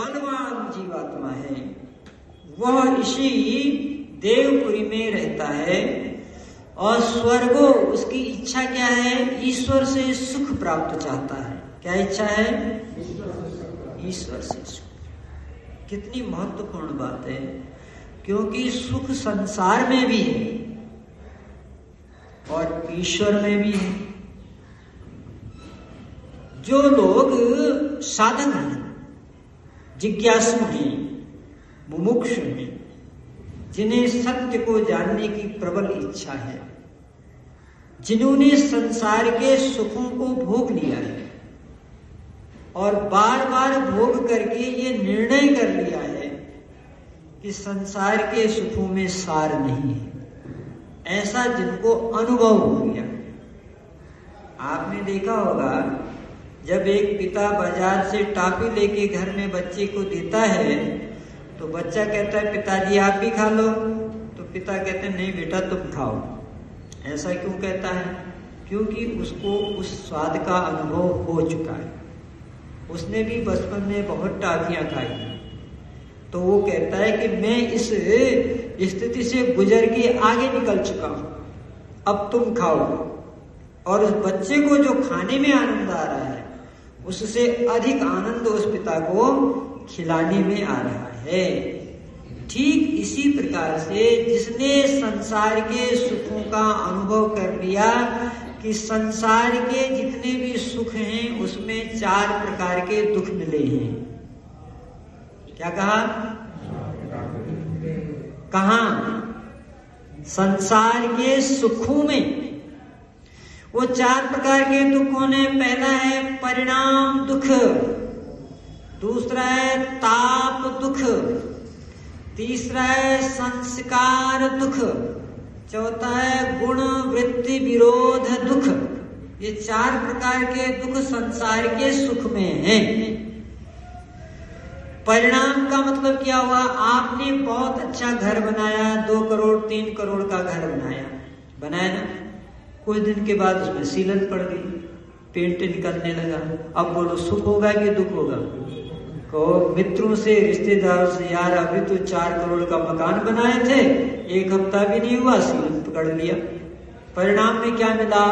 बलवान जीवात्मा है, वह इसी देवपुरी में रहता है और स्वर्गो उसकी इच्छा क्या है? ईश्वर से सुख प्राप्त चाहता है। क्या इच्छा है? ईश्वर से सुख। कितनी महत्वपूर्ण बात है, क्योंकि सुख संसार में भी है और ईश्वर में भी है। जो लोग साधक हैं, जिज्ञासु हैं, मुमुक्षु हैं, जिन्हें सत्य को जानने की प्रबल इच्छा है, जिन्होंने संसार के सुखों को भोग लिया है और बार बार भोग करके ये निर्णय कर लिया है कि संसार के सुखों में सार नहीं है, ऐसा जिनको अनुभव हो गया। आपने देखा होगा, जब एक पिता बाजार से टॉफी लेके घर में बच्चे को देता है तो बच्चा कहता है पिताजी आप भी खा लो, तो पिता कहते हैं नहीं बेटा तुम खाओ। ऐसा क्यों कहता है? क्योंकि उसको उस स्वाद का अनुभव हो चुका है, उसने भी बचपन में बहुत टॉफियां खाई, तो वो कहता है कि मैं इस स्थिति से गुजर के आगे निकल चुका हूं, अब तुम खाओ। और उस बच्चे को जो खाने में आनंद आ रहा है, उससे अधिक आनंद उस पिता को खिलाने में आ रहा है। ठीक इसी प्रकार से जिसने संसार के सुखों का अनुभव कर लिया कि संसार के जितने भी सुख हैं उसमें 4 प्रकार के दुख मिले हैं। क्या कहा? कहां? संसार के सुखों में वो 4 प्रकार के दुख होने। पहला है परिणाम दुख, दूसरा है ताप दुख, तीसरा है संस्कार दुख, चौथा है गुण वृत्ति विरोध दुख। ये 4 प्रकार के दुख संसार के सुख में हैं। परिणाम का मतलब क्या हुआ? आपने बहुत अच्छा घर बनाया, 2 करोड़ 3 करोड़ का घर बनाया ना, कुछ दिन के बाद उसमें सीलन पड़ गई, पेंट निकलने लगा। अब बोलो सुख होगा कि दुख होगा? कहो मित्रों से, रिश्तेदारों से, यार अभी तो 4 करोड़ का मकान बनाए थे, 1 हफ्ता भी नहीं हुआ सीलन पकड़ लिया। परिणाम में क्या मिला?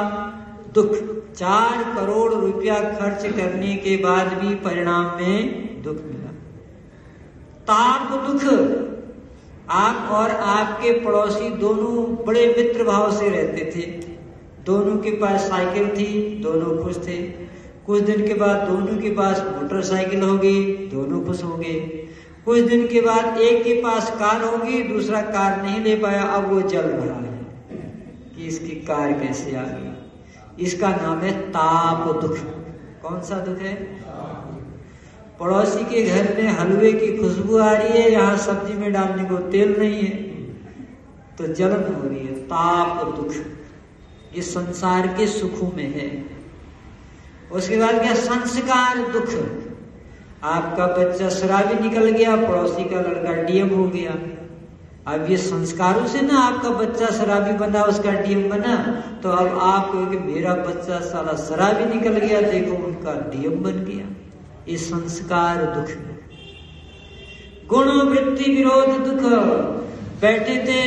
दुख। 4 करोड़ रुपया खर्च करने के बाद भी परिणाम में दुख मिला। ताप दुख, आप और आपके पड़ोसी दोनों बड़े मित्र भाव से रहते थे, दोनों के पास साइकिल थी, दोनों खुश थे। कुछ दिन के बाद दोनों के पास मोटरसाइकिल होगी, दोनों खुश हो गए। कुछ दिन के बाद एक के पास कार होगी, दूसरा कार नहीं ले पाया, अब वो जल रहा है कि इसकी कार कैसे आ गई। इसका नाम है ताप दुख। कौन सा दुख है? पड़ोसी के घर में हलवे की खुशबू आ रही है, यहाँ सब्जी में डालने को तेल नहीं है, तो जलन हो रही है, ताप दुख। ये संसार के सुखों में है। उसके बाद क्या? संस्कार दुख। आपका बच्चा शराबी निकल गया, पड़ोसी का लड़का डीएम हो गया। अब ये संस्कारों से ना आपका बच्चा शराबी बना, उसका डीएम बना, तो अब आप कहोगे मेरा बच्चा साला शराबी निकल गया, देखो उनका डीएम बन गया। ये संस्कार दुख। गुण वृत्ति विरोध दुख। बैठे थे,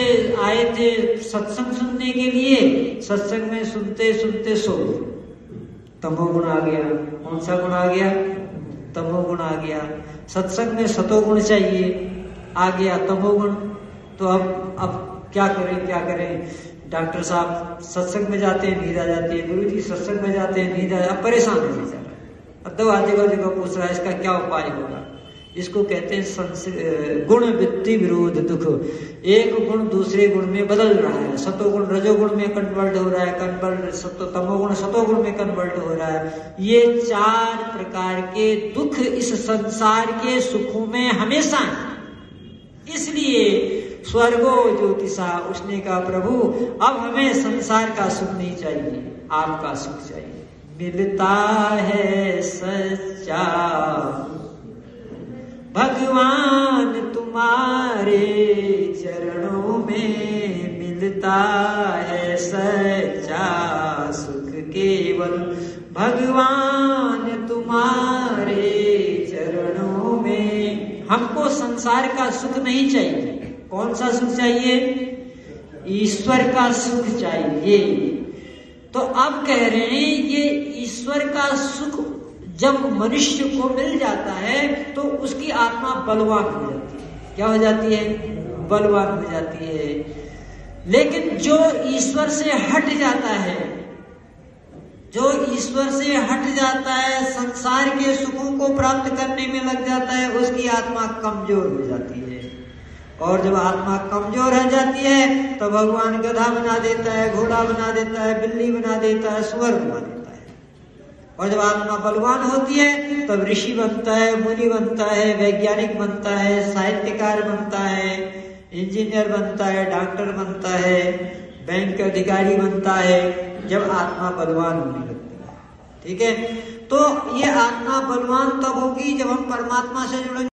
आए थे सत्संग सुनने के लिए, सत्संग में सुनते सुनते सो, तमोगुण आ गया। कौन सा गुण आ गया? तमोगुण आ गया। सत्संग में सतोगुण चाहिए, आ गया तमोगुण। तो अब क्या करें? डॉक्टर साहब सत्संग में जाते हैं, नींद आ जाती है। गुरु जी सत्संग में जाते हैं, नींद आ जाती है। परेशान हो बेचारा, अब दवा जगह पूछ रहा है इसका क्या उपाय होगा। इसको कहते हैं गुण वृत्ति विरोध दुख। एक गुण दूसरे गुण में बदल रहा है, सतोगुण रजोगुण में कन्वर्ट हो रहा है, तमोगुण सतोगुण में कन्वर्ट हो रहा है। ये 4 प्रकार के दुख इस संसार के सुखों में हमेशा है। इसलिए स्वर्गो ज्योतिषा, उसने कहा प्रभु अब हमें संसार का सुख नहीं चाहिए, आपका सुख चाहिए। मिलता है सच्चा भगवान तुम्हारे चरणों में, मिलता है सच्चा सुख केवल भगवान तुम्हारे चरणों में। हमको संसार का सुख नहीं चाहिए। कौन सा सुख चाहिए? ईश्वर का सुख चाहिए। तो अब कह रहे हैं ये ईश्वर का सुख जब मनुष्य को मिल जाता है तो उसकी आत्मा बलवान हो जाती है। क्या हो जाती है? बलवान हो जाती है। लेकिन जो ईश्वर से हट जाता है, जो ईश्वर से हट जाता है, संसार के सुखों को प्राप्त करने में लग जाता है, उसकी आत्मा कमजोर हो जाती है। और जब आत्मा कमजोर हो जाती है तो भगवान गधा बना देता है, घोड़ा बना देता है, बिल्ली बना देता है, सुअर बना देता है। और जब आत्मा बलवान होती है तब ऋषि बनता है, मुनि बनता है, वैज्ञानिक बनता है, साहित्यकार बनता है, इंजीनियर बनता है, डॉक्टर बनता है, बैंक अधिकारी बनता है, जब आत्मा बलवान होने लगती है। ठीक है, तो ये आत्मा बलवान तब होगी जब हम परमात्मा से जुड़ेंगे।